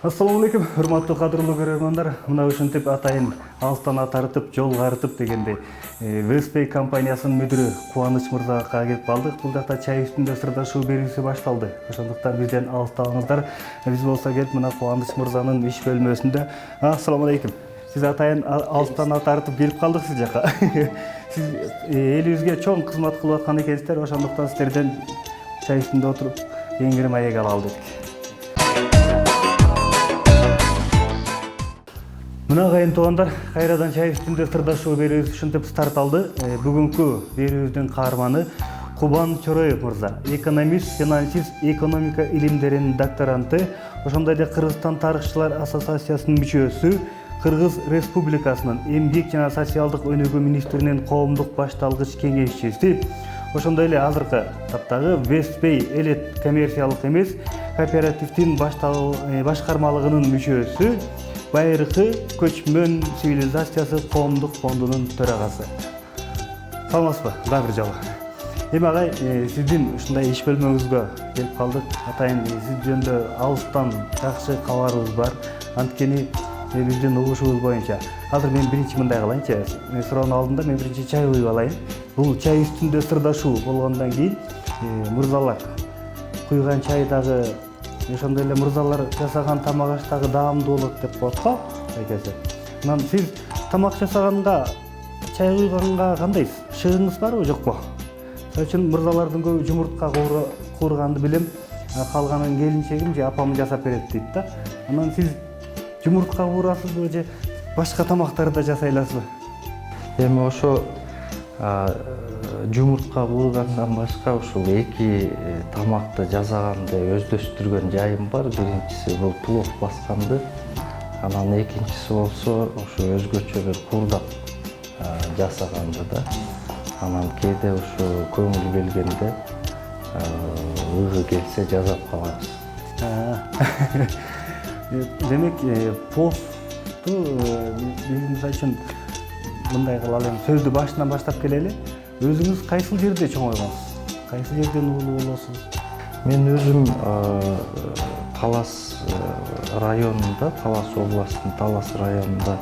Ассаламу алейкум, урматтуу кадырлуу көрөрмандар. Мына ушинтип атайын алыстан атартып, жол карытып дегендей Вестпей компаниясынын мүдүрү Кубаныч мырзага келип калдык. Бул жакта чай үстүндө сырдашуу берүүсү башталды. Ошондуктан бизден алыстабаңыздар. Биз болсо келип мына Кубаныч мырзанын иш бөлмөсүндө. Ассаламу алейкум. Сиз атайын алыстан атартып келип калдык сиз жака. Сиз элибизге чоң кызмат кылып аткан экенсиздер. Ошондуктан сиздерден чай үстүндө отуруп кеңири маек алалы дедик. Мына кайын туугандар, кайрадан чай үстүндө сырдашуу берүүбүз ушинтип старт алды. Бүгүнкү берүүбүздүн каарманы Кубан Чороев мырза, экономист, финансист, экономика илимдеринин докторанты, ошондой эле Кыргызстан тарыхчылар ассоциациясынын мүчөсү, Кыргыз Республикасынын эмгек жана социалдык өнүгүү министринин коомдук башталгыч кеңешчиси, ошондой эле азыркы таптагы Вестпей элет коммерциялык эмес кооперативдин башкармалыгынын мүчөсү, Байыркы көчмөн цивилизациясы коомдук фондунун төрагасы. Саламатсызбы? Дагы бир жолу. Эми агай, сиздин ушундай иш бөлмөңүзгө келип калдык. Атайын сиз жөнүндө алыстан жакшы кабарыбыз бар. Анткени биздин угушубуз боюнча азыр мен биринчи мындай кылайынчы. Мен суроонун алдында мен биринчи чай куюп алайын. Бул чай үстүндө сырдашуу болгондон кийин мырзалар куйган чай дагы ошондой эле мырзалар жасаган тамак аш дагы даамдуу болот деп коет го айкеси. Анан сиз тамак жасаганга, чай куйганга кандайсыз? Шыгыңыз барбы, жокпу? Мисалы үчүн мырзалардын көбү жумуртка куурганды билем, калганын келинчегим же апам жасап берет дейт да. Анан сиз жумуртка куурасызбы же башка тамактарды да жасай аласызбы? Эми ошо жумуртка куургандан башка ушул эки тамакты жасаганды өздөштүргөн жайым бар. Биринчиси бул плов басканды, анан экинчиси болсо ушу өзгөчө бир курдак жасаганды да. Анан кээде ушу көңүл келгенде ыгы келсе жасап калабыз. Демек, пловду биз мисалы үчүн мындай кылалы, сөздү башынан баштап келели. Өзүңүз кайсыл жерде чоңойгонсуз? Кайсыл жерден уулуу болосуз? Мен өзүм Талас районунда, Талас областынын Талас районунда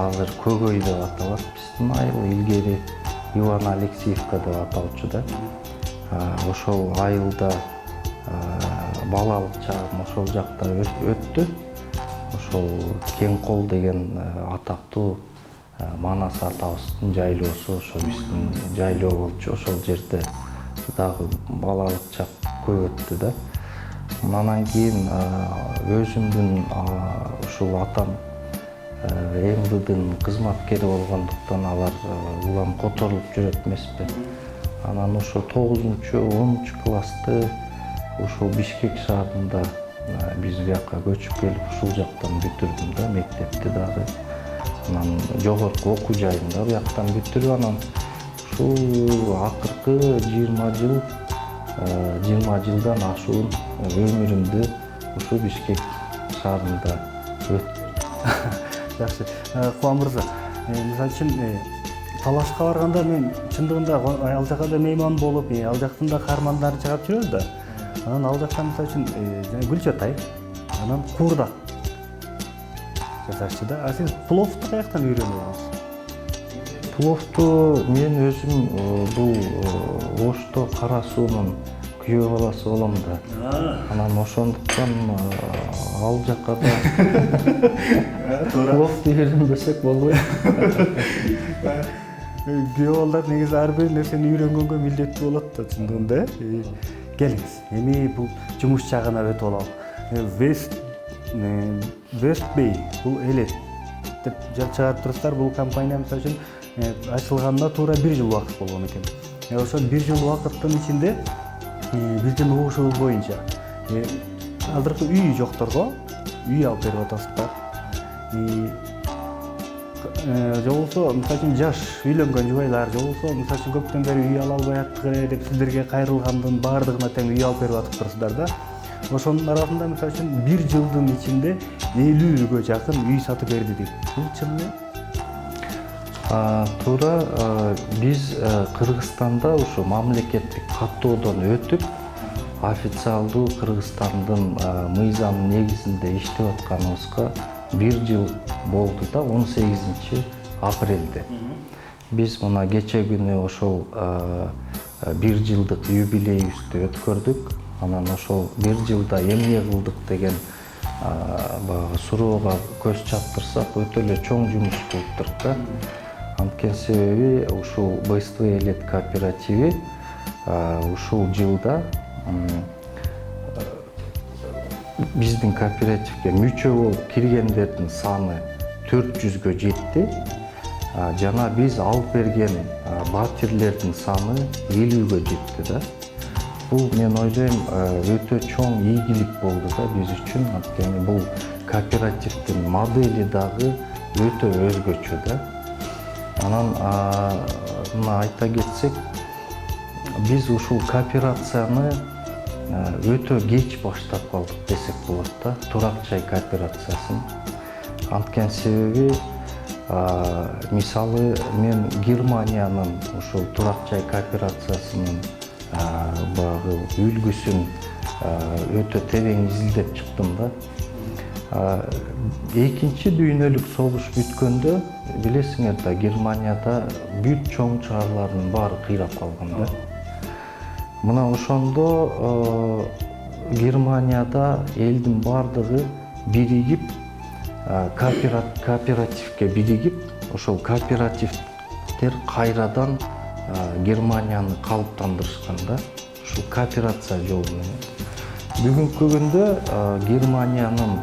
азыр Көгөй деп аталат. Биздин айыл илгери Иван Алексеевка деп аталчу да. Ошол айылда балалык чагым ошол жакта өттү. Ошол Кеңкол деген атактуу Манас атабыздын жайлоосу, ошо биздин жайлоо болчу. Ошол жерде дагы балалык чак көп өттү да. Андан кийин өзүмдүн ушул атам МВДнын кызматкери болгондуктан алар улам которулуп жүрөт эмеспи. Анан ошо 9-10 классты ушул Бишкек шаарында биз бияка көчүп келип ушул жактан бүтүрдүм да, мектепти дагы. Анан жогорку окуу жайын да бияктан бүтүрүп, анан ушул акыркы 20 жылдан ашуун өмүрүмдү ушу Бишкек шаарында өттүрдүм. Жакшы. Кубан мырза, мисалы үчүн Талашка барганда мен чындыгында ал жака да мейман болуп, ал жактын да каармандарын чыгарып жүрөбүз да. Анан ал жакта мисалы үчүн гүл чатай, анан куурдак жасашчы да. А сиз пловду каяктан үйрөнөсүз? Пловду мен өзүм бул Ошто Кара суунун күйөө баласы болом да. Анан ошондуктан ал жакка да пловду үйрөнбөсөк болбойт. Күйөө балдар негизи ар бир нерсени үйрөнгөнгө милдеттүү болот да, чындыгында. Келиңиз, эми бул жумуш жагына өтүп алалы. Вестпей бул элет деп чыгарып турсуздар. Бул компания мисалы үчүн ачылганына туура 1 жыл убакыт болгон экен. Ошол 1 жыл убакыттын ичинде биздин угушубуз боюнча азыркы үй жокторго үй алып берип атасыздар. Же болбосо мисалы үчүн жаш үйлөнгөн жубайлар, же болбосо мисалы үчүн көптөн бери үй ала албай аттыгы деп сиздерге кайрылгандын баардыгына тең үй алып берип атып турсуздар да. Ошонун арасында мисалы үчүн 1 жылдын ичинде 50-гө жакын үй сатып берди дейт. Бул чынбы? Туура, биз Кыргызстанда ушу мамлекеттик каттоодон өтүп, официалдуу Кыргызстандын мыйзамы негизинде иштеп атканыбызга 1 жыл болду да, 18 апрелде. Биз мына кече күнү ошол 1 жылдык юбилейибизди өткөрдүк. Анан ошол 1 жылда эмне кылдык деген баягы суроого көз чаптырсак, өтө эле чоң жумуш кылыптырк да. Анткени себеби ушул БСТ элет кооперативи ушул жылда биздин кооперативге мүчө болуп киргендердин саны 400гө жетти. Жана биз алып берген батирлердин саны 50гө жетти да. Бул мен ойлойм өтө чоң ийгилик болду да биз үчүн. Анткени бул кооперативдин модели дагы өтө өзгөчө да. Анан мына айта кетсек, биз ушул кооперацияны өтө кеч баштап калдык десек болот да, турак жай кооперациясын. Анткени себеби мисалы мен Германиянын ушул турак жай кооперациясынын баягы үлгүсүн өтө терең изилдеп чыктым да. Экинчи дүйнөлүк согуш бүткөндө билесиңер да, Германияда бүт чоң чыгарлардын баары кыйрап калган да. Мына ошондо Германияда элдин баардыгы биригип кооперативге биригип, ошол кооперативдер кайрадан Германияны калыптандырышкан да, ушул кооперация жолу менен. Бүгүнкү күндө Германиянын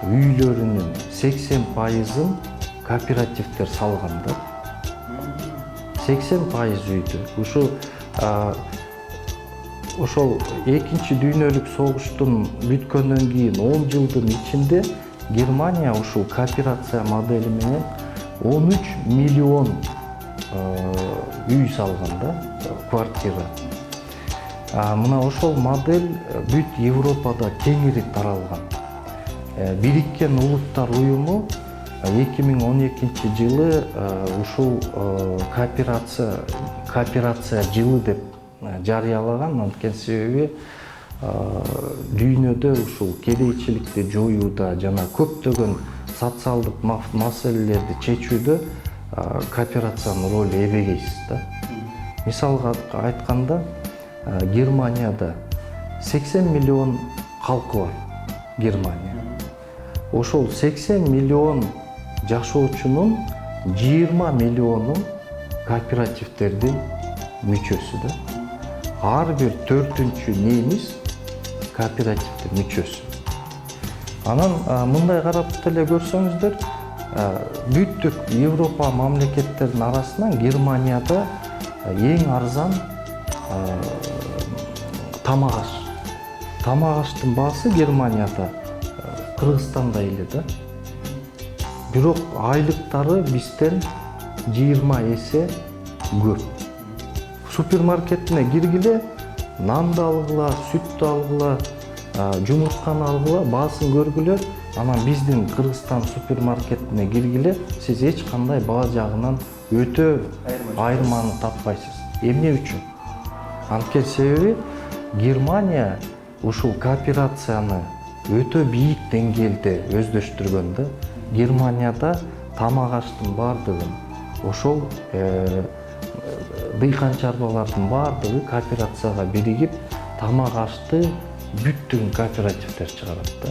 үйлөрүнүн 80%-ын кооперативдер салган да. 80% үйдү. Ошол экинчи дүйнөлүк согуштун бүткөндөн кийин 10 жылдын ичинде Германия ушул кооперация модели менен 13 миллион үй салган да, квартира. Мына ошол модель бүт Европада кеңири таралган. Бириккен Улуттар уюму 2012 жылы ушул кооперация жылы деп жарыялаган. Анткени себеби дүйнөдө ушул кедейчиликти жоюуда жана көптөгөн социалдык маселелерди чечүүдө кооперациянын ролу эбегейсиз да. Мисалга айтканда, Германияда 80 миллион калкы бар. Германия. Ошол 80 миллион жашоочунун 20 миллиону кооперативдердин мүчөсү да. Ар бир 4-үнчү немис кооперативдин мүчөсү. Анан мындай карап деле көрсөңүздөр, бүттүк Европа мамлекеттеринин арасынан Германияда эң арзан тамак аш. Тамак аштын баасы Германияда Кыргызстандай эле да. Бирок айлыктары бизден 20 эсе көп. Супермаркетине киргиле, нанды алгыла, сүттү алгыла, жумуртканы алгыла, баасын көргүлө. Анан биздин Кыргызстан супермаркетине киргиле, сиз эч кандай баа жагынан өтө айырманы таппайсыз. Эмне үчүн? Анткени себеби Германия ушул кооперацияны өтө бийик деңгээлде өздөштүргөн да. Германияда тамак аштын баардыгын ошол дыйкан чарбалардын баардыгы кооперацияга биригип, тамак ашты бүттүгүн кооперативдер чыгарат да.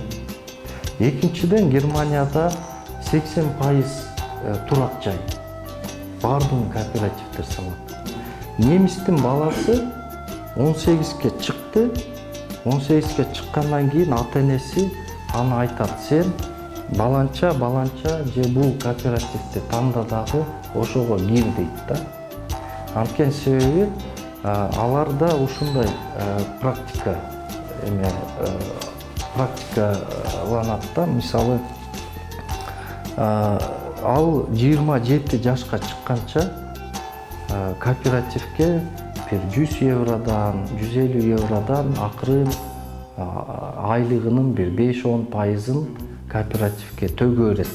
Экинчиден, Германияда 80% турак жай. Баардыгын кооперативдер салат. Немистин баласы 18-ке чыкты. 18-ке чыккандан кийин ата-энеси аны айтат: "Сен баланча же бул кооперативди танда дагы ошого кир" дейт да. Анткени себеби аларда ушундай практикаланат да. Мисалы, ал 27 жашка чыкканча кооперативге 100 евродан, 150 евродан акырын айлыгынын 5-10%-ын кооперативге төгө берет.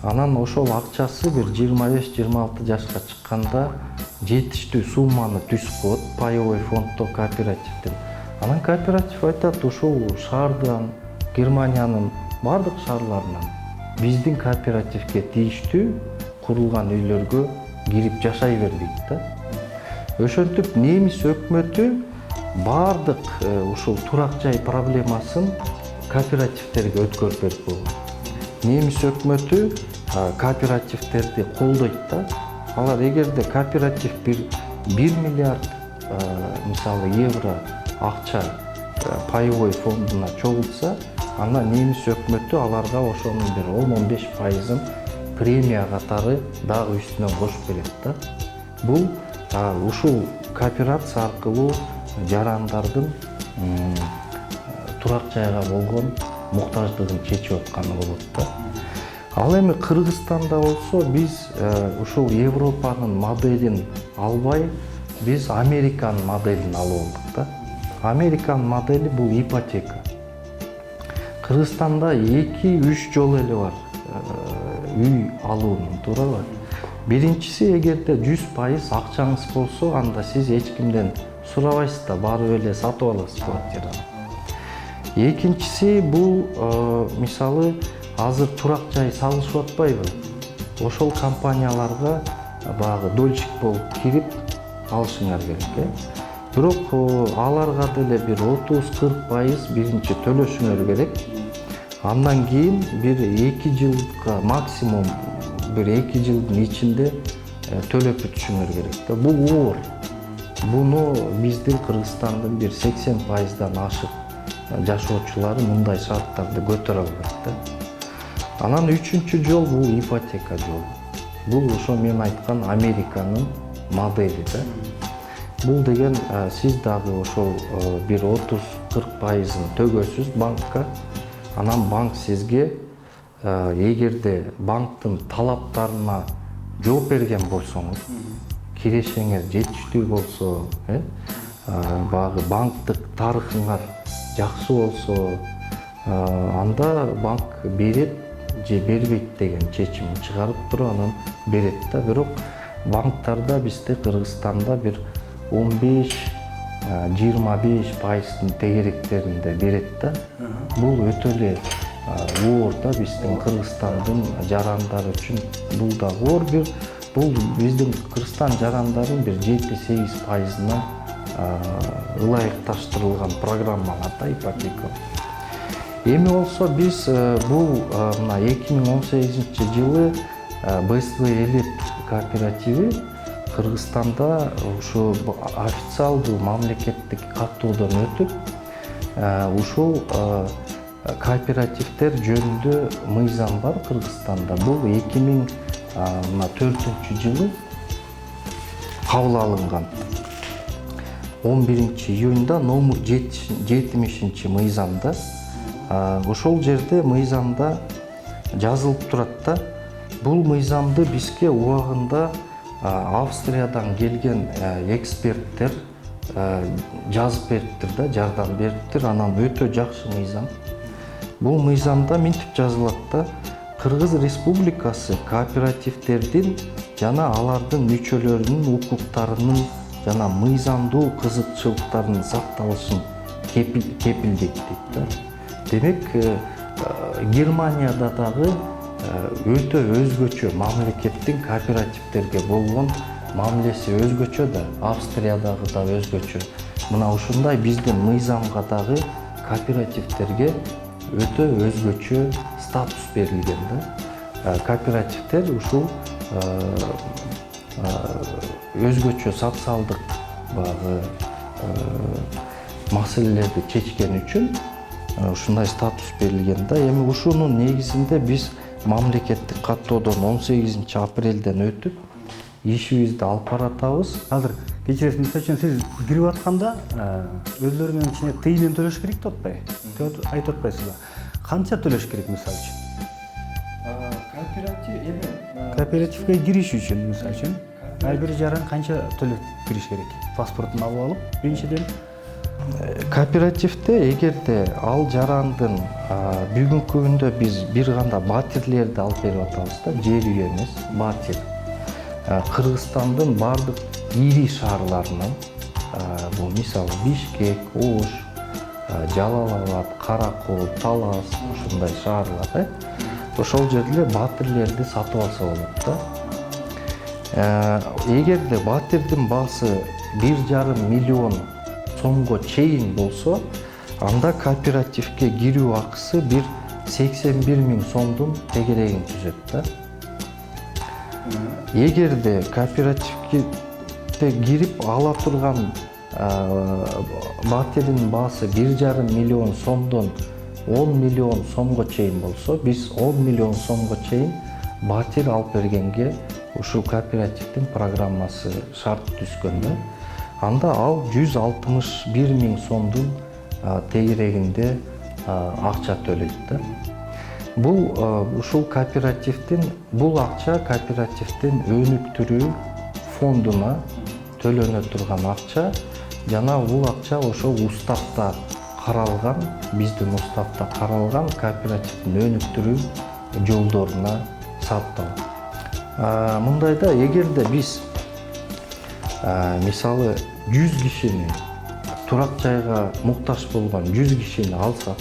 Анан ошол акчасы 25-26 жашка чыкканда жетиштүү сумманы түзүп коет паевой фонддо кооперативден. Анан кооператив айтат, ушул шаардан, Германиянын бардык шаарларынан биздин кооперативге тийиштүү курулган үйлөргө кирип жашай бер дейт да. Ошентип немис өкмөтү бардык ушул турак жай проблемасын кооперативтерге өткөрүп берип койгон. Немис өкмөтү кооперативтерди колдойт да. Алар эгерде кооператив 1 миллиард мисалы евро акча паевой фондуна чогултса, анда немис өкмөтү аларга ошонун бир 10-15%-ын премия катары дагы үстүнөн кошуп берет да. Бул ушул кооперация аркылуу жарандардын турак жайга болгон муктаждыгын чечип атканы болот да. Ал эми Кыргызстанда болсо биз ушул Европанын моделин албай, биз Американын моделин алып алдык да. Американын модели бул ипотека. Кыргызстанда 2-3 жол эле бар үй алуунун, туурабы? Биринчиси, эгерде 100% акчаңыз болсо, анда сиз эч кимден сурабайсыз да, барып эле сатып аласыз квартираны. Экинчиси бул мисалы азыр турак жай салышып атпайбы? Ошол компанияларга баягы дольщик болуп кирип алышыңар керек. Бирок аларга деле бир 30-40% биринчи төлөшүңөр керек. Андан кийин бир 2 жылга максимум бир 2 жылдын ичинде төлөп бүтүшүңөр керек да. Бул оор. Буну биздин Кыргызстандын бир 80%дан ашык жашоочулары мындай шарттарды көтөрө албайт да. Анан үчүнчү жол бул ипотека жолу. Бул ошо мен айткан Американын модели да. Бул деген сиз дагы ошол бир 30-40%-ын төгөсүз банкка. Анан банк сизге эгерде банктын талаптарына жооп берген болсоңуз, кирешеңер жетиштүү болсо, баягы банктык тарыхыңар жакшы болсо, анда банк берет же бербейт деген чечим чыгарып туруп анан берет да. Бирок банктарда бизде Кыргызстанда бир 15-25%-ын тегеректеринде берет да. Бул өтө эле оор да биздин Кыргызстандын жарандары үчүн. Бул да оор бул биздин Кыргызстан жарандарын бир 7-8%-ына ылайыкташтырылган программалар да ипотека. Эми болсо биз бул мына 2018-жылы БСВ Элет кооперативи Кыргызстанда ушу официалдуу мамлекеттик каттоодон өтүп, ушул кооперативдер жөнүндө мыйзам бар Кыргызстанда. Бул 2004-жылы кабыл алынган. 11-июнда номер 70-мыйзамда ошол жерде мыйзамда жазылып турат да. Бул мыйзамды бизге убагында Австриядан келген эксперттер жазып бериптир да, жардам бериптир. Анан өтө жакшы мыйзам. Бул мыйзамда мынтип жазылат да: Кыргыз Республикасы кооперативдердин жана алардын мүчөлөрүнүн укуктарынын жана мыйзамдуу кызыкчылыктарынын сакталышын кепилдейт дейт да. Демек, Германияда дагы өтө өзгөчө мамлекеттин кооперативдерге болгон мамилеси өзгөчө да, Австриядагы да өзгөчө. Мына ушундай биздин мыйзамга дагы кооперативдерге өтө өзгөчө статус берилген да. Кооперативдер ушул өзгөчө социалдык баягы маселелерди чечкен үчүн ушундай статус берилген да. Эми ушунун негизинде биз мамлекеттик каттоодон 18-апрелден өтүп ишибизди алып баратабыз. Азыр кечиресиз, мисалы үчүн сиз кирип атканда өздөрүнүн ичине тыйынын төлөш керек деп атпайбы? Айтып атпайсызбы? Канча төлөш керек мисалы үчүн? Кооперативге кириш үчүн мисалы үчүн ар бир жаран канча төлөп кириш керек? Паспортун алып алып, биринчиден кооперативде эгерде ал жарандын бүгүнкү күндө биз бир гана батирлерди алып берип атабыз да, жер үй эмес, батир. Кыргызстандын бардык ири шаарларынан, бул мисалы Бишкек, Ош, Жалал Абад, Каракол, Талас ушундай шаарлар. Ошол жерде батирлерди сатып алса болот да. Эгерде батирдин баасы 1,5 миллион сомго чейин болсо, анда кооперативге кирүү акысы бир 81 000 сомдун тегерегин түзөт да. Эгерде кооперативге кирип ала турган батирдин баасы 1,5 миллион сомдон 10 миллион сомго чейин болсо, биз 10 миллион сомго чейин батир алып бергенге ушул кооперативдин программасы шарт түзгөн да. Анда ал 161 000 сомдун тегерегинде акча төлөйт да. Ушул кооперативдин акча кооперативдин өнүктүрүү фондуна төлөнө турган акча, жана бул акча ошол уставда каралган, биздин уставда каралган кооперативдин өнүктүрүү жолдоруна сарпталат. Мындайда эгерде биз мисалы 100 кишини турак жайга муктаж болгон 100 кишини алсак,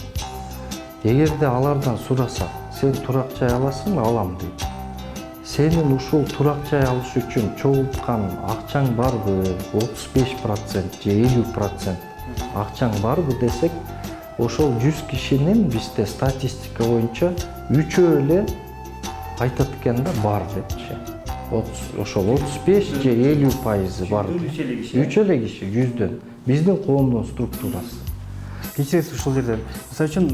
эгерде алардан сурасак, сен турак жай аласыңбы? Алам дейт. Сенин ушул турак жай алыш үчүн чогулткан акчаң барбы? 35% же 50% акчаң барбы десек, ошол 100 кишинин бизде статистика боюнча 3-өө эле айтат экен да, бар депчи. Ошол 35 же 50% бар. 3 эле киши 100дөн. Биздин коомдун структурасы. Кечиресиз ушул жерде. Мисалы үчүн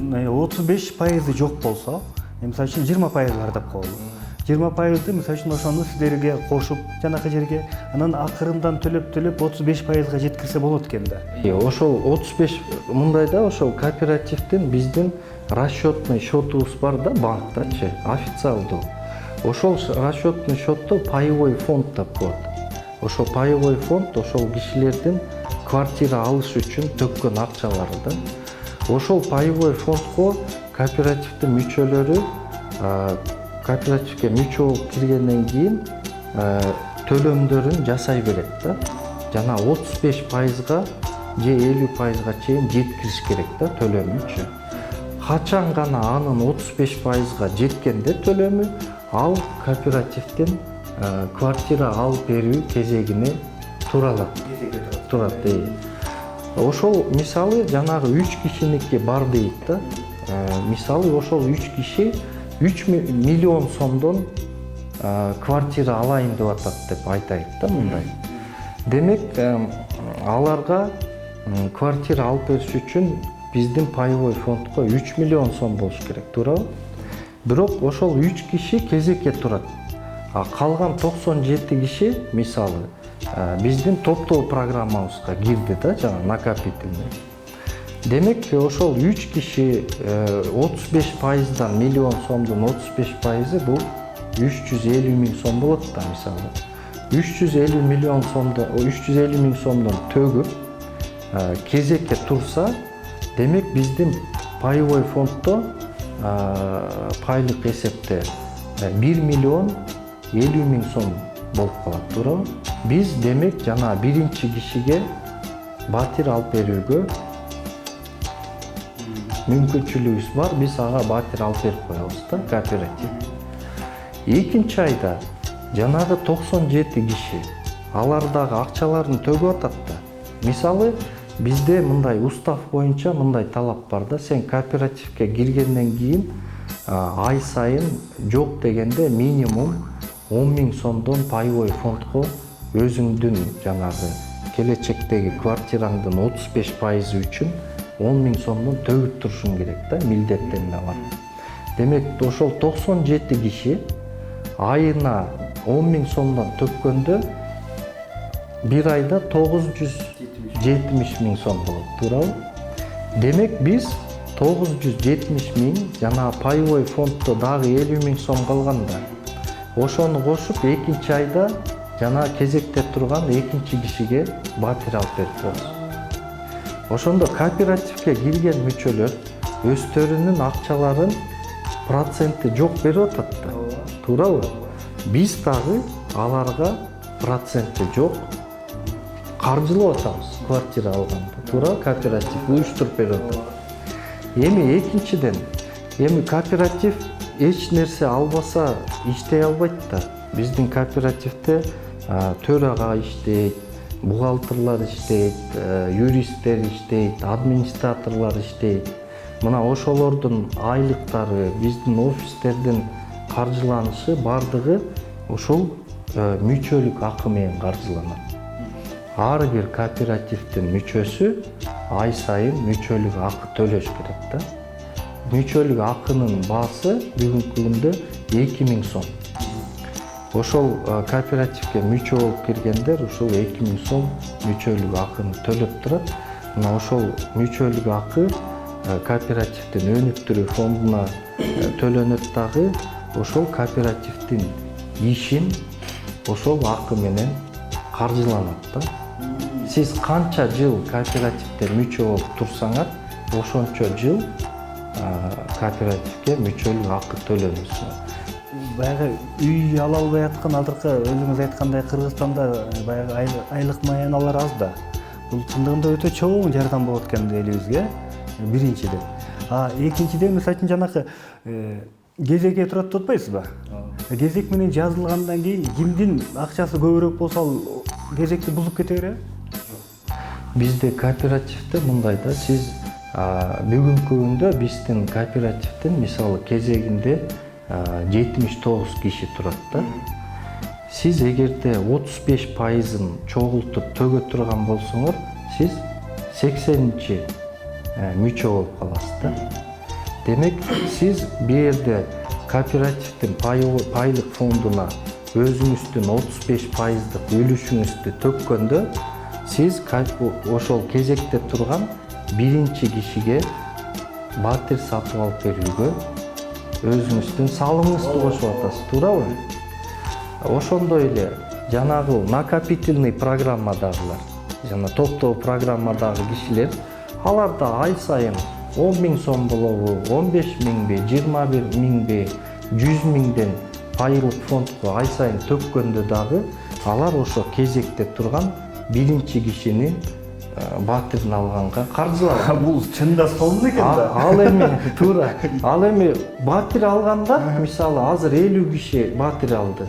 35% жок болсо, мисалы үчүн 20% бар деп коелу. 20%ды мисалы үчүн ошону сиздерге кошуп жанакы жерге, анан акырындан төлөп 35%га жеткирсе болот экен да. Ошол 35 мындайда ошол кооперативдин биздин расчетный счетубуз бар да, банктачы, официалдуу. Ошол расчетный счетто паевой фонд деп коет. Ошол паевой фонд ошол кишилердин квартира алыш үчүн төккөн акчалары да. Ошол паевой фондко кооперативдин мүчөлөрү кооперативге мүчө болуп киргенден кийин төлөмдөрүн жасай берет да. Жана 35%га же 50%га чейин жеткириш керек да төлөмүнчү. Качан гана анын 35%га жеткенде төлөмү, ал кооперативдин квартира алып берүү кезегине турат. Ошол мисалы жанагы 3 кишиники бар дейт да. Мисалы ошол 3 киши 3 миллион сомдон квартира алайын деп атат деп айтайык да мындай. Демек, аларга квартира алып бериш үчүн биздин паевой фондко 3 миллион сом болуш керек, туурабы? Бирок ошол 3 киши кезекке турат. Калган 97 киши мисалы биздин топтоо программабызга кирди да, жана накопительный. Демек, ошол 3 киши 35%дан миллион сомдун 35% бул 350 000 сом болот да мисалы. 350 000 сомдон төгүп кезекке турса, демек биздин паевой фонддо пайлык эсепте 1 миллион 50 000 сом болуп калат, туурабы? Биз демек жана биринчи кишиге батир алып берүүгө мүмкүнчүлүгүбүз бар. Биз ага батир алып берип коебуз да, кооператив. Экинчи айда жанагы 97 киши алар дагы акчаларын төгүп атат да. Мисалы, бизде мындай устав боюнча мындай талап бар да, сен кооперативге киргенден кийин ай сайын жок дегенде минимум 10 000 сомдон паевой фондко өзүңдүн жанагы келечектеги квартираңдын 35% үчүн 10 000 сомдон төгүп турушуң керек да, милдеттенме бар. Демек, ошол 97 киши айына 10 000 сомдон төккөндө бир айда 970 000 сом болот, туурабы? Демек, биз 970 000 жана паевой фонддо дагы 50 000 сом калганда, ошону кошуп экинчи айда жана кезекте турган экинчи кишиге батир алып берип коебуз. Ошондо кооперативге кирген мүчөлөр өздөрүнүн акчаларын проценти жок берип атат да, туурабы? Биз дагы аларга проценти жок каржылап атабыз квартира алганда. туура кооператив уюштуруп берип атат. Эми экинчиден, эми кооператив эч нерсе албаса иштей албайт да. Биздин кооперативде төрага иштейт, бухгалтерлар иштейт, юристтер иштейт, администраторлор иштейт. Мына ошолордун айлыктары, биздин офистердин каржыланышы бардыгы ошол мүчөлүк акы менен каржыланат. Ар бир кооперативдин мүчөсү ай сайын мүчөлүк акы төлөш керек да. Мүчөлүк акынын баасы бүгүнкү күндө 2000 сом. Ошол кооперативге мүчө болуп киргендер ушул 2000 сом мүчөлүк акыны төлөп турат. Мына ошол мүчөлүк акы кооперативдин өнүктүрүү фондуна төлөнөт дагы, ошол кооперативдин ишин ошол акы менен каржыланат да. Сиз канча жыл кооперативде мүчө болуп турсаңар, ошончо жыл кооперативге мүчөлүк акы төлөнөсүңөр. Баягы үй ала албай аткан азыркы өзүңүз айткандай Кыргызстанда баягы айлык маяналар аз да. Бул чындыгында өтө чоң жардам болот экен элибизге. Биринчиден. Экинчиден мисалы үчүн жанакы кезекке турат деп атпайсызбы? Кезек менен жазылгандан кийин кимдин акчасы көбүрөөк болсо ал кезекти бузуп кете береби? Бизде кооперативде мындай да, сиз бүгүнкү күндө биздин кооперативдин мисалы кезегинде 79 киши турат да. Сиз эгерде 35%-ын чогултуп төгө турган болсоңор, сиз 80-чи мүчө болуп каласыз да. Демек, сиз бу жерде кооперативдин пайлык фондуна өзүңүздүн 35%-дык үлүшүңүздү төккөндө, сиз ошол кезекте турган биринчи кишиге батир сатып алып берүүгө өзүңүздүн салымыңызды кошуп атасыз, туурабы? Ошондой эле жанагы накопительный программадагылар, жана топтоо программадагы кишилер, алар да ай сайын 10 000 сом болобу, 15 000би, 21 000би, 100 000ден пайлык фондго ай сайын төккөндө дагы алар ошо кезекте турган биринчи кишинин батирин алганга каржыланат. Бул чында сонун экен да. Ал эми туура. Ал эми батир алганда, мисалы азыр 50 киши батир алды.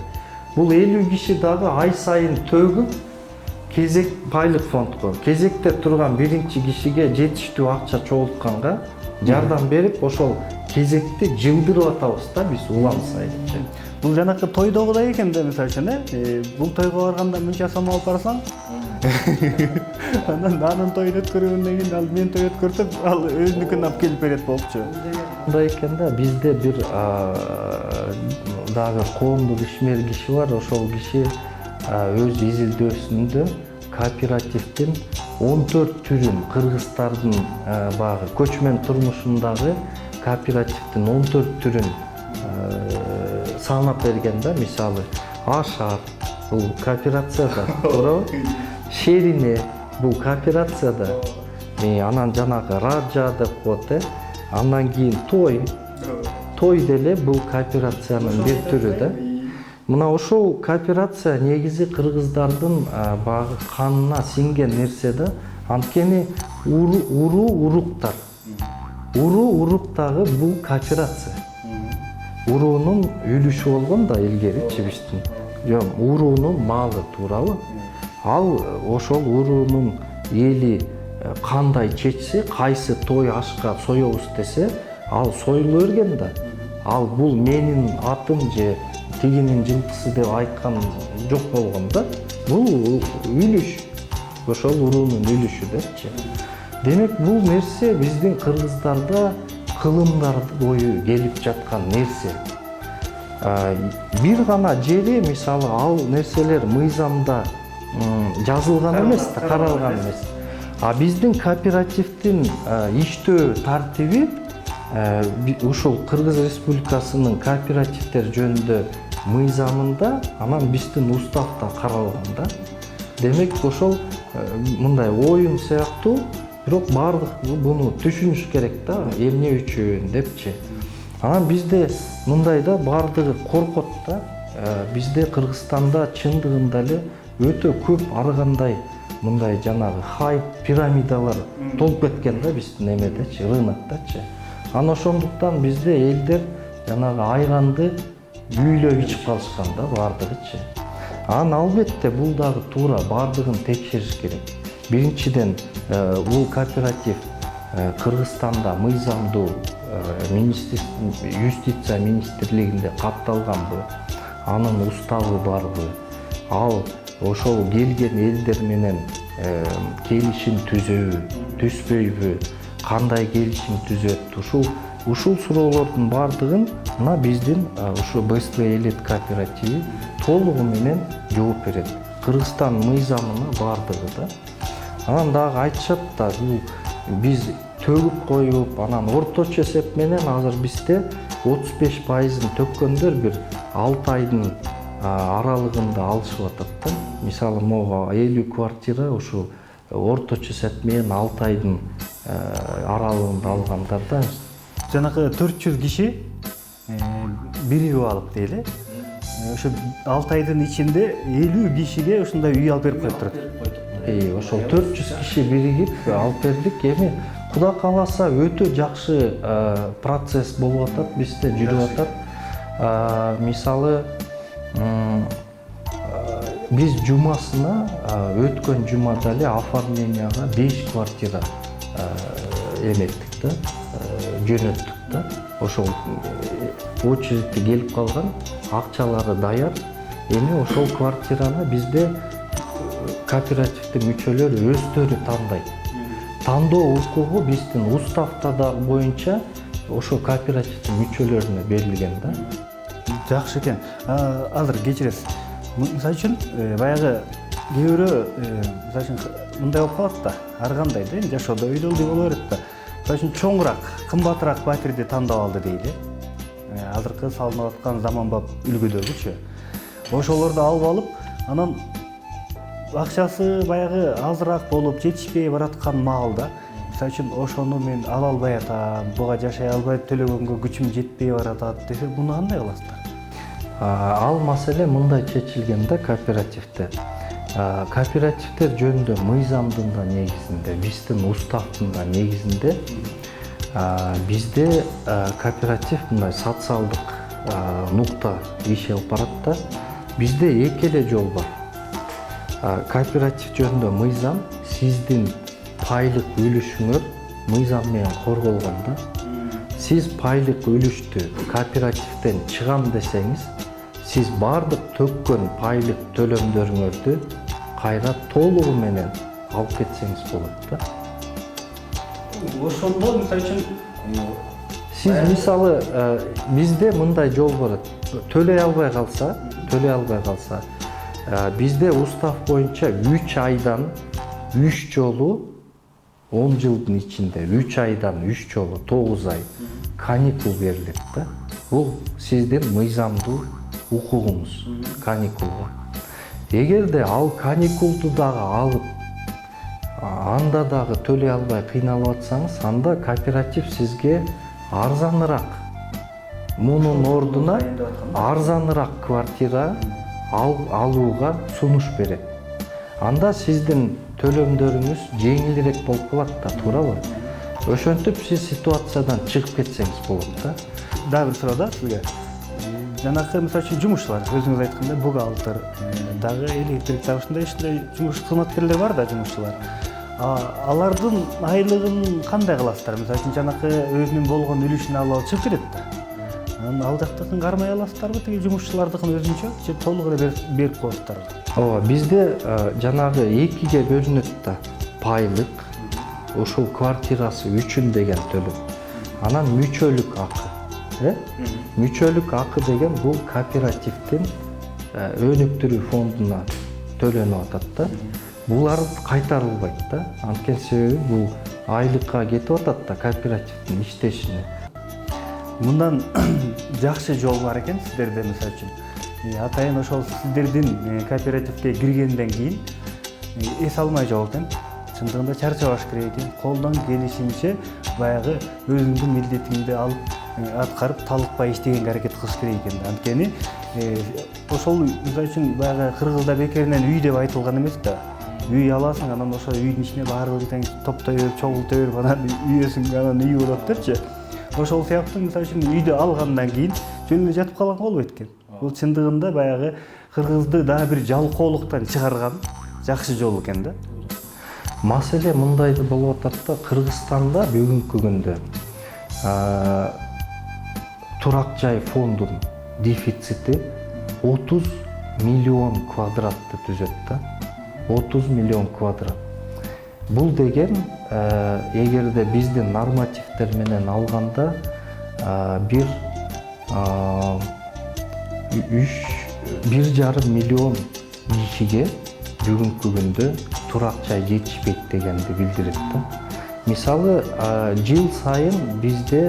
Бул 50 киши дагы ай сайын төгүп кезек пайлык фондго, кезекте турган биринчи кишиге жетиштүү акча чогултканга жардам берип, ошол кезекти жылдырып атабыз да биз улам сайын. Бул жанакы тойдогудай экен да, мисалы үчүн, бул тойго барганда мынча сом алып барсаң, анын тоюн өткөргөндөн кийин ал мен той өткөрсөм, ал өзүнүкүн алып келип берет болупчу. Мындай экен да, бизде бир дагы коомдук ишмер киши бар, ошол киши өз изилдөөсүндө кооперативдин 14 түрүн, кыргыздардын багы көчмөн турмушундагы кооперативдин 14 түрүн санап берген да. Мисалы, Ашар бул кооперацияда, туурабы? Шерине бул кооперацияда, анан жанагы Раджа деп коет, андан кийин той деле бул кооперациянын бир түрү да. Мына ошол кооперация негизи кыргыздардын багы канына сиңген нерсе да. Анткени уруктар. Урук дагы бул кооперация. Уруунун үлүшү болгон да илгеричи биздин. Уруунун малы, туурабы? Ал ошол уруунун эли кандай чечсе, кайсы той ашка соёбуз десе, ал союла берген да. Ал бул менин атым же тигинин жылкысы деп айткан жок болгон да. Бул үлүш, ошол уруунун үлүшү депчи. Демек, бул нерсе биздин кыргыздарда кылымдар бою келип жаткан нерсе. Бир гана жери, мисалы, ал нерселер мыйзамда жазылган эмес да, каралган эмес. Биздин кооперативдин иштөө тартиби ушул Кыргыз Республикасынын кооперативдер жөнүндө мыйзамында, анан биздин уставда каралган да. Демек, ошол мындай оюн сыяктуу, бирок баардык буну түшүнүш керек да, эмне үчүн депчи. Анан бизде мындай да баардыгы коркот да. Бизде Кыргызстанда чындыгында эле өтө көп ар кандай мындай жанагы хайп пирамидалар толуп кеткен да биздин эмедечи, рынокточу. Анан ошондуктан бизде элдер жанагы айранды үйлөп ичип калышкан да баардыгычы. Анан албетте бул дагы туура, баардыгын текшериш керек. Биринчиден бул кооператив Кыргызстанда мыйзамдуу юстиция министрлигинде катталганбы, анын уставы барбы, ал ошол келген элдер менен келишим түзөбү, түзбөйбү, кандай келишим түзөт, ушул суроолордун баардыгын мына биздин ушу БСТ элит кооперативи толугу менен жооп берет. Кыргызстан мыйзамына баардыгы да. Анан дагы айтышат да, биз төгүп коюп, анан орточо эсеп менен азыр бизде 35%-ын төккөндөр бир 6 айдын аралыгында алышып атат да. Мисалы, мого 50 квартира ушу орточо эсеп менен 6 айдын аралыгында алгандар да. Жанагы 400 киши биригип алып дейли. Ошо 6 айдын ичинде 50 кишиге ушундай үй алып берип коюп турат. Ошол 400 киши биригип алып бердик. Эми Кудай кааласа өтө жакшы процесс болуп атат, бизде жүрүп атат. Мисалы, биз жумасына өткөн жумада эле оформленияга 5 квартира эметтик да, жөнөттүк да. Ошол очередке келип калган, акчалары даяр. Эми ошол квартираны бизде кооперативдин мүчөлөрү өздөрү тандайт. Тандоо укугу биздин уставда боюнча ошол кооперативдин мүчөлөрүнө берилген да. Жакшы экен. Азыр кечиресиз. Мисалы үчүн баягы кээ бирөө мисалы үчүн мындай болуп калат да, ар кандай да, жашоодо өйдөлдүү боло берет да. Мисалы үчүн чоңураак, кымбатыраак батирди тандап алды дейли. Азыркы салынып аткан заманбап үлгүдөгүчү. Ошолорду алып алып, анан акчасы баягы азыраак болуп жетишпей бараткан маалда, мисалы үчүн ошону мен ала албай атам, буга жашай албай төлөгөнгө күчүм жетпей баратат десе, буну кандай кыласыздар? Ал маселе мындай чечилген да кооперативде. Кооперативдер жөнүндө мыйзамдын да негизинде, биздин уставдын да негизинде бизде кооператив мындай социалдык нукта иш алып барат да. Бизде эки эле жол бар. Кооператив жөнүндө мыйзам сиздин пайлык үлүшүңөр мыйзам менен корголгон да. Сиз пайлык үлүштү кооперативден чыгам десеңиз, сиз бардык төккөн пайлык төлөмдөрүңөрдү кайра толугу менен алып кетсеңиз болот да. Ошондо мисалы үчүн сиз мисалы бизде мындай жол бар. Төлөй албай калса, бизде устав боюнча 3 айдан 3 жолу 10 жылдын ичинде 3 айдан 3 жолу 9 ай каникул берилет да. Бул сиздин мыйзамдуу укугуңуз, каникулга. Эгерде ал каникулду дагы алып, анда дагы төлөй албай кыйналып атсаңыз, анда кооператив сизге арзаныраак, мунун ордуна арзаныраак квартира алууга сунуш берет. Анда сиздин төлөмдөрүңүз жеңилирээк болуп калат да, туурабы? Ошентип сиз ситуациядан чыгып кетсеңиз болот да. Дагы бир суроо да сизге. Жанагы мисалы үчүн жумушчулар, өзүңүз айткандай бухгалтер, дагы электрик, дагы ушундай жумуш кызматкерлер бар да, жумушчулар. Алардын айлыгын кандай кыласыздар? Мисалы үчүн жанагы өзүнүн болгон үлүшүн алып чыгып кетет да. Анан ал жактыкын кармай аласыздарбы, тиги жумушчулардыкын өзүнчө же толук эле берип коесуздарбы? Ооба, бизде жанагы экиге бөлүнөт да. Пайлык, ошол квартирасы үчүн деген төлөм. Анан мүчөлүк акы. Мүчөлүк акы деген бул кооперативдин өнүктүрүү фондуна төлөнүп атат да. Булар кайтарылбайт да. Анткени себеби бул айлыкка кетип атат да кооперативдин иштешине. Мындан жакшы жол бар экен сиздерде, мисалы үчүн. Атайын ошол сиздердин кооперативге киргенден кийин эс алмай жок экен. Чындыгында чарчабаш керек экен. Колдон келишинче баягы өзүңдүн милдетиңди алып аткарып талыкпай иштегенге аракет кылыш керек экен. Анткени ошол мисалы үчүн баягы кыргызда бекеринен үй деп айтылган эмес да. үй аласың, анан ошо үйдүн ичине баардыгын тең топтой берип, чогулта берип, анан үйөсүң, анан үй болот дерчи. Ошол сыяктуу мисалы үчүн үйдү алгандан кийин жөн эле жатып калган болбойт экен. Бул чындыгында баягы кыргызды дагы бир жалкоолуктан чыгарган жакшы жол экен да. Маселе мындай болуп атат да, Кыргызстанда бүгүнкү күндө турак жай фондунун дефицити 30 миллион квадратты түзөт да. 30 миллион квадрат. Бул деген эгерде биздин нормативдер менен алганда бир 1,5 миллион кишиге бүгүнкү күндө турак жай жетишпейт дегенди билдирет да. Мисалы жыл сайын бизде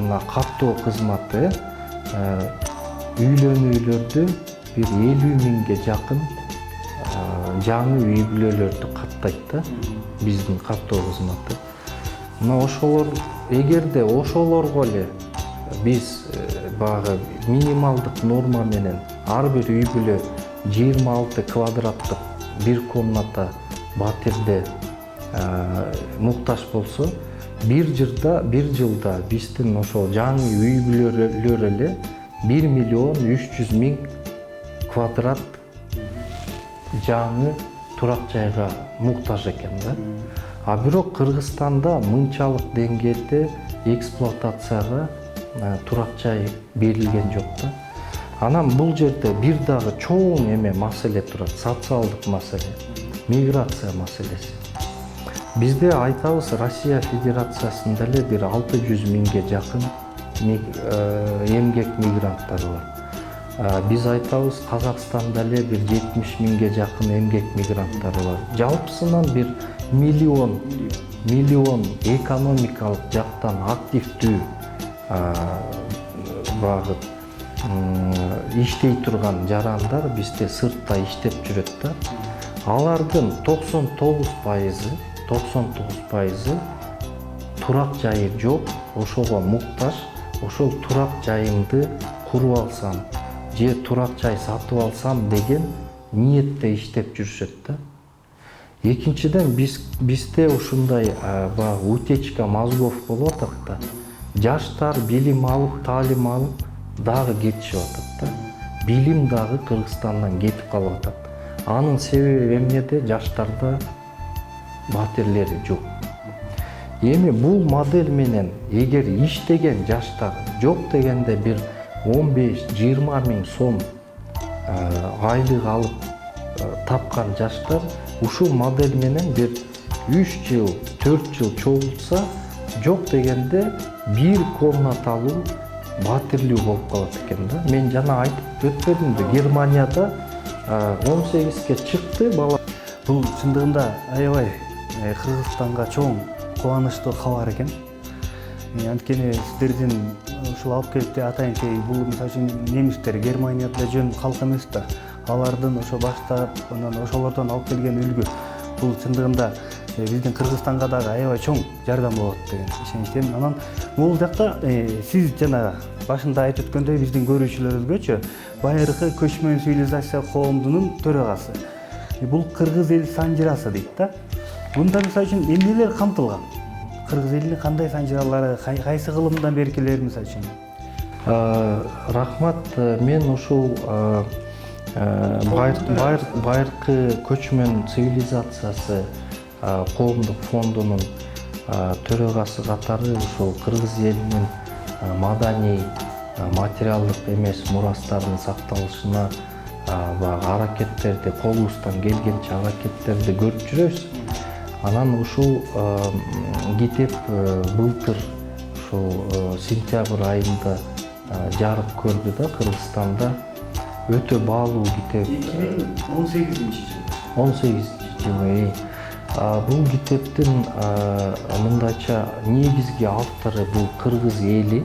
мына каттоо кызматы үйлөнүүлөрдү бир 50 миңге жакын жаңы үй бүлөлөрдү каттайт да, биздин каттоо кызматы. Мына ошолор, эгерде ошолорго эле биз баягы минималдык норма менен ар бир үй бүлө 26 квадраттык бир комната батирде муктаж болсо, бир жылда биздин ошол жаңы үй бүлөлөр эле 1 миллион 300 миң квадрат жаңы турак жайга муктаж экен да. А бирок Кыргызстанда мынчалык деңгээлде эксплуатацияга турак жай берилген жок да. Анан бул жерде бир дагы чоң эме маселе турат, социалдык маселе, миграция маселеси. Бизде айтабыз, Россия Федерациясында эле бир 600 миңге жакын эмгек мигранттары бар. Биз айтабыз, Казакстанда эле бир 70 миңге жакын эмгек мигранттары бар. Жалпысынан бир миллион экономикалык жактан активдүү багы иштей турган жарандар бизде сыртта иштеп жүрөт да. Алардын 99% турак жайы жок, ошого муктаж. Ошол турак жайымды куруп алсам же турак жай сатып алсам деген ниетте иштеп жүрүшөт да. Экинчиден бизде ушундай баягы утечка мозгов болуп атат да. Жаштар билим алып, таалим алып дагы кетишип атат да. Билим дагы Кыргызстандан кетип калып атат. Анын себеби эмнеде? Жаштарда батирлери жок. Эми бул модель менен эгер иштеген жаштар жок дегенде бир 15-20 миң сом айлык алып тапкан жаштар ушул модель менен бир 3 жыл, 4 жыл чогултса, жок дегенде бир комнаталуу батирлүү болуп калат экен да. Мен жана айтып өтпөдүмбү, Германияда 18-ке чыкты бала. Бул чындыгында аябай Кыргызстанга чоң кубанычтуу кабар экен. Анткени сиздердин ушул алып келип атайынкей бул мисалы үчүн немистер Германияда жөн калк эмес да. Алардын ошо баштап, анан ошолордон алып келген үлгү бул чындыгында биздин Кыргызстанга дагы аябай чоң жардам болот деген ишеничтемин. Анан бул жакта сиз жана башында айтып өткөндөй биздин көрүүчүлөрүбүзгөчө байыркы көчмөн цивилизация коомдунун төрагасы. Бул кыргыз эл санжырасы дейт да. Мында мисалы үчүн эмнелер камтылган? Кыргыз элинин кандай санжыралары, кайсы кылымдан беркилер мисалы үчүн? Рахмат, мен ушул байыркы көчмөн цивилизациясы коомдук фондунун төрагасы катары ушул кыргыз элинин маданий, материалдык эмес мурастарынын сакталышына аракеттерди, колубуздан келгенче аракеттерди көрүп жүрөбүз. Анан ушул китеп былтыр ушул сентябрь айында жарык көрдү да Кыргызстанда. Өтө баалуу китеп. 2018-жылы. Бул китептин мындайча негизги автору бул кыргыз эли.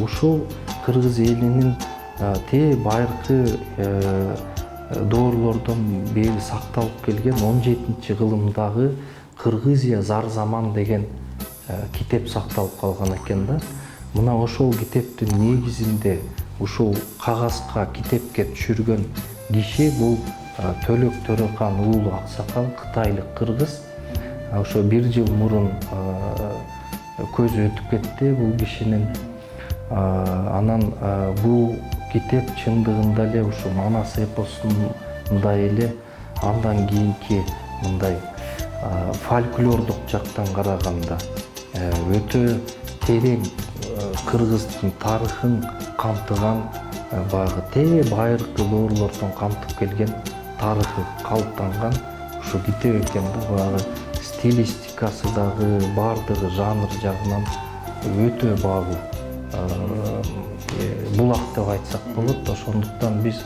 Ушул кыргыз элинин байыркы доорлордон бери сакталып келген 17-кылымдагы Кыргызия зар заман деген китеп сакталып калган экен да. Мына ошол китептин негизинде ушул кагазга, китепке түшүргөн киши бул Төлөк Төрөкан уулу аксакал, кытайлык кыргыз. Ошо 1 жыл мурун көзү өтүп кетти бул кишинин. Анан бул китеп чындыгында эле ушу Манас эпосундай эле андан кийинки мындай фольклордук жактан караганда өтө терең кыргыздын тарыхын камтыган, баягы байыркы доорлордон камтып келген тарыхы калыптанган ушу китеп экен да. Баягы стилистикасы дагы баардыгы жанр жагынан өтө багуу булак деп айтсак болот. Ошондуктан биз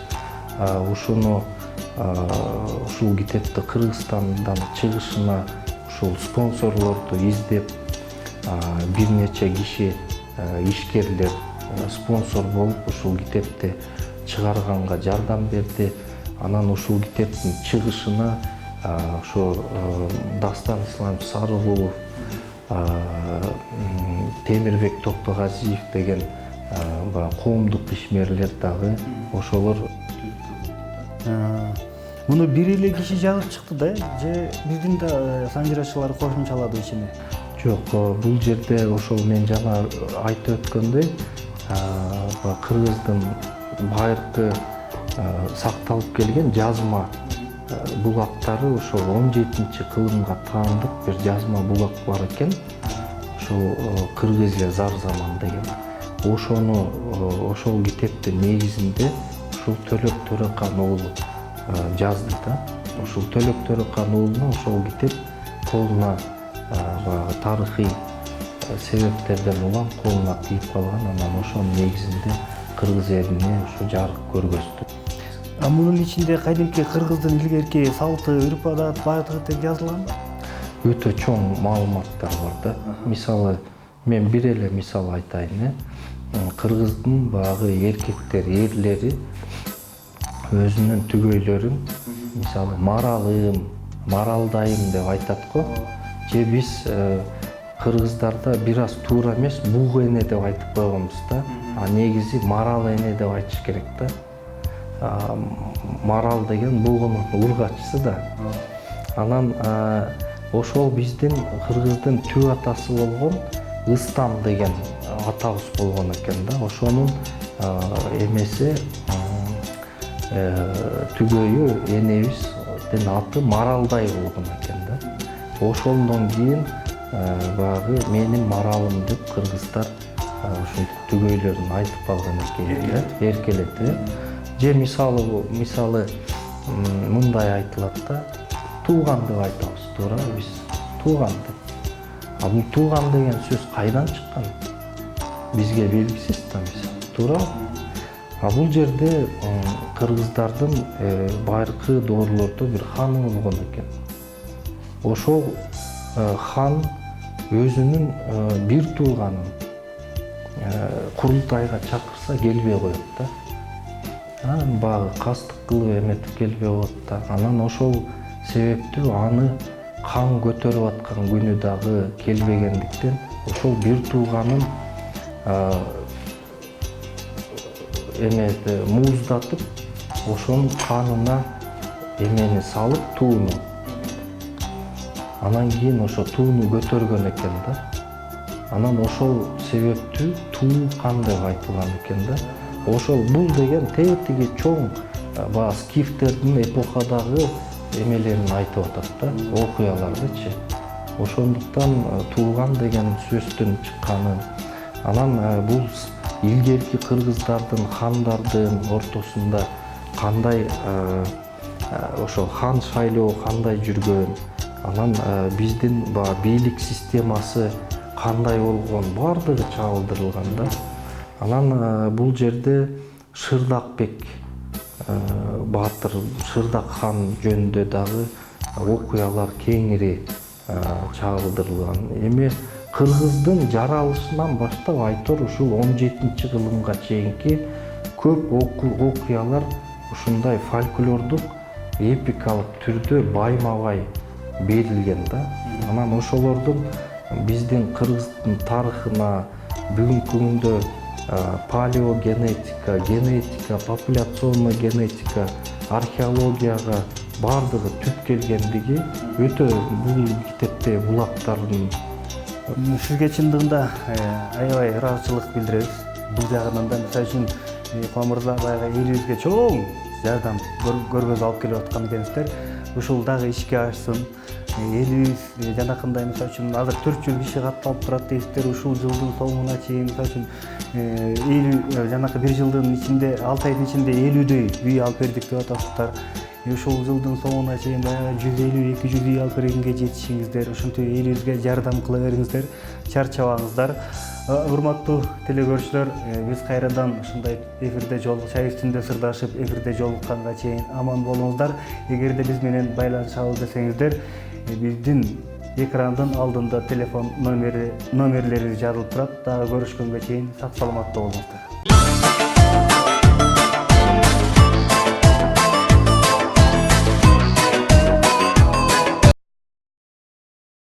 ушул китепти Кыргызстандан чыгышына ушул спонсорлорду издеп, бир нече киши ишкерлер спонсор болуп ушул китепти чыгарганга жардам берди. Анан ушул китептин чыгышына ошо Дастан Исламов Сарыгулов, Темирбек Токтогазиев деген коомдук ишмерлер дагы ошолор. Муну бир эле киши жазып чыкты да, же биздин да санжырачылар кошумчалады ичине? Жок, бул жерде ошол мен жана айтып өткөндөй, кыргыздын байыркы сакталып келген жазма булактары ошол 17-кылымга таандык бир жазма булак бар экен. Ошол Кыргызия зар заман деген. Ошол китептин негизинде ушул Төлөк Төрөкан уулу жазды да. Ушул Төлөк Төрөкан уулуна ошол китеп колуна тарыхый себептерден улам колуна тийип калган. Анан ошонун негизинде кыргыз элине ушу жарык көргөздү. Мунун ичинде кадимки кыргыздын илгерки салты, үрп-адат баардыгы тең жазылганбы? Өтө чоң маалыматтар бар да. Мисалы, мен бир эле мисал айтайын. Кыргыздын баягы эркектер, эрлери өзүнүн түгөйлөрүн, мисалы, маралым, маралдайым деп айтат го. Же биз кыргыздарда бир аз туура эмес, буг эне деп айтып койгонбуз да. Негизи марал эне деп айтыш керек да. Марал деген бугунун ургачысы да. Анан ошол биздин кыргыздын түп атасы болгон Ыстам деген атабыз болгон экен да. Ошонун эмеси түгөйү энебиздин аты Маралдай болгон экен да. Ошондон кийин баягы менин маралым деп кыргыздар ушинтип түгөйлөрүн айтып калган экен, эркелетип. Же мисалы мындай айтылат да, тууган деп айтабыз, туурабы биз? Тууган деп. Бул тууган деген сөз кайдан чыккан? Бизге белгисиз да, мисалы, туурабы? Бул жерде кыргыздардын байыркы доорлордо бир ханы болгон экен. Ошол хан өзүнүн бир тууганын курултайга чакырса келбей коет да. Анан багы кастык кылып эметип келбей коет да. Анан ошол себептүү аны хан көтөрүп аткан күнү дагы келбегендиктен ошол бир тууганын мууздатып, ошонун канына эмени салып тууну. Анан кийин ошо тууну көтөргөн экен да. Анан ошол себептүү туу хан деп айтылган экен да. Ошол бул деген тиги чоң баягы скифтердин эпохадагы эмелерин айтып атат да, окуялардычы. Ошондуктан тууган деген сөздүн чыкканын. Анан бул илгерки кыргыздардын хандардын ортосунда кандай ошол хан шайлоо кандай жүргөн, анан биздин бийлик системасы кандай болгон, баардыгы чагылдырылган да. Анан бул жерде Шырдакбек баатыр, Шырдак хан жөнүндө дагы окуялар кеңири чагылдырылган. Эми кыргыздын жаралышынан баштап айтор ушул 17-кылымга чейинки көп окуялар ушундай фольклордук эпикалык түрдө байма-бай берилген да. Анан ошолордун биздин кыргыздын тарыхына бүгүнкү күндө палеогенетика, генетика, популяционный генетика археологияга баардыгы түп келгендиги өтө бул китепте булактардын Сизге чындыгында аябай ыраазычылык билдиребиз. Бул жагынан да мисалы үчүн Кубан мырза баягы элибизге чоң жардам көргөзүп алып келип аткан экенсиздер. Ушул дагы ишке ашсын. Элибиз жанакындай мисалы үчүн азыр 400 киши катталып турат дейсиздер. Ушул жылдын соңуна чейин мисалы үчүн жанакы бир жылдын ичинде 6 айдын ичинде 50дөй үй алып бердик деп атасыздар. Ушул жылдын соңуна чейин баягы 150-200 үй алып бергенге жетишиңиздер. Ошентип элибизге жардам кыла бериңиздер. Чарчабаңыздар. Урматтуу телекөрүүчүлөр, биз кайрадан ушундай эфирде чай үстүндө сырдашып, эфирде жолукканга чейин аман болуңуздар. Эгерде биз менен байланышабыз десеңиздер, биздин экрандын алдында телефон номерлери жазылып турат. Дагы көрүшкөнгө чейин сак саламатта болуңуздар.